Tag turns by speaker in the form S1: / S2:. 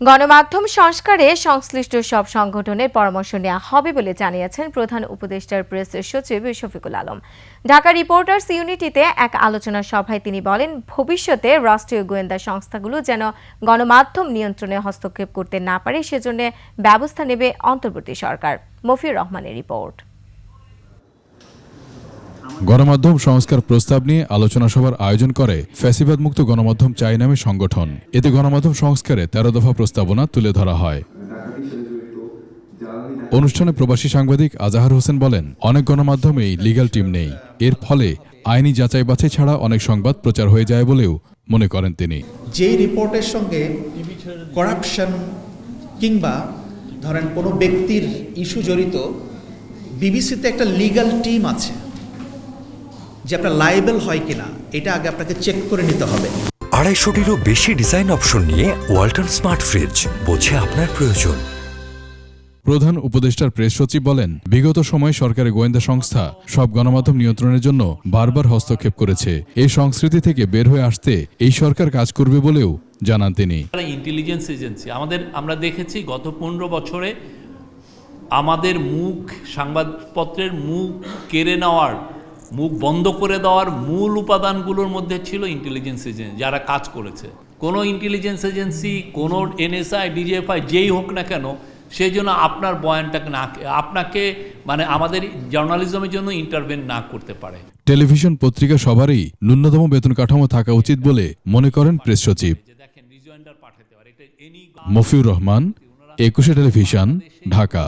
S1: গণমাধ্যম সংস্কারে সংশ্লিষ্ট সব সংগঠনের পরামর্শ নেওয়া হবে বলে জানিয়েছেন প্রধান উপদেষ্টার প্রেস সচিব শফিকুল আলম। ঢাকা রিপোর্টার্স ইউনিটিতে এক আলোচনা সভায় তিনি বলেন, ভবিষ্যতে রাষ্ট্রীয় গোয়েন্দা সংস্থাগুলো যেন গণমাধ্যম নিয়ন্ত্রণে হস্তক্ষেপ করতে না পারে সেজন্য ব্যবস্থা নেবে অন্তর্বর্তী সরকার। মফিউর রহমানের রিপোর্ট।
S2: গণমাধ্যম সংস্কার প্রস্তাব নিয়ে আলোচনা সভার আয়োজন করে ফ্যাসিবাদ মুক্ত গণমাধ্যম চাই নামে সংগঠন। এতে গণমাধ্যম সংস্কারে 13 দফা প্রস্তাবনা তুলে ধরা হয়। অনুষ্ঠানে প্রবাসী সাংবাদিক আজাহার হোসেন বলেন, অনেক গণমাধ্যমেই লিগ্যাল টিম নেই, এর ফলে আইনি যাচাই বাছাই ছাড়া অনেক সংবাদ প্রচার হয়ে যায় বলেও মনে করেন তিনি।
S3: যেই রিপোর্টের সঙ্গে করাপশন কিংবা ধরেন কোনো ব্যক্তির ইস্যু জড়িত, বিবিসিতে একটা লিগ্যাল টিম আছে যে আপনার লায়েবল হয় কিনা এটা আগে আপনাকে চেক করে নিতে হবে।
S4: 250-টিরও বেশি ডিজাইন অপশন নিয়ে ওয়ালটন স্মার্ট ফ্রিজ, বোঝে আপনার প্রয়োজন।
S2: প্রধান উপদেষ্টার প্রেস সচিব বলেন, বিগত সময়ে সরকারি গোয়েন্দা সংস্থা সব গণমাধ্যম নিয়ন্ত্রণের জন্য বারবার হস্তক্ষেপ করেছে। এই সংস্কৃতি থেকে বের হয়ে আসতে এই সরকার কাজ করবে বলেও জানান তিনি।
S5: ইন্টেলিজেন্স এজেন্সি আমরা দেখেছি গত 15 বছরে আমাদের সংবাদপত্রের মুখ কেড়ে নেওয়ার, মুখ বন্ধ করে দেওয়ার মূল উপাদানগুলোর মধ্যে ছিল ইন্টেলিজেন্স এজেন্সি যারা কাজ করেছে। কোনো ইন্টেলিজেন্স এজেন্সি, কোনো এনএসআই, ডিজিএফআই যেই হোক না কেন, সেই জন্য আপনার বয়ানটাকে আপনাকে আমাদের জার্নালিজমের জন্য ইন্টারভেন না করতে পারে।
S2: টেলিভিশন পত্রিকা সবারই ন্যূনতম বেতন কাঠামো থাকা উচিত বলে মনে করেন প্রেস সচিব। মফিউর রহমান, 21 টেলিভিশন, ঢাকা।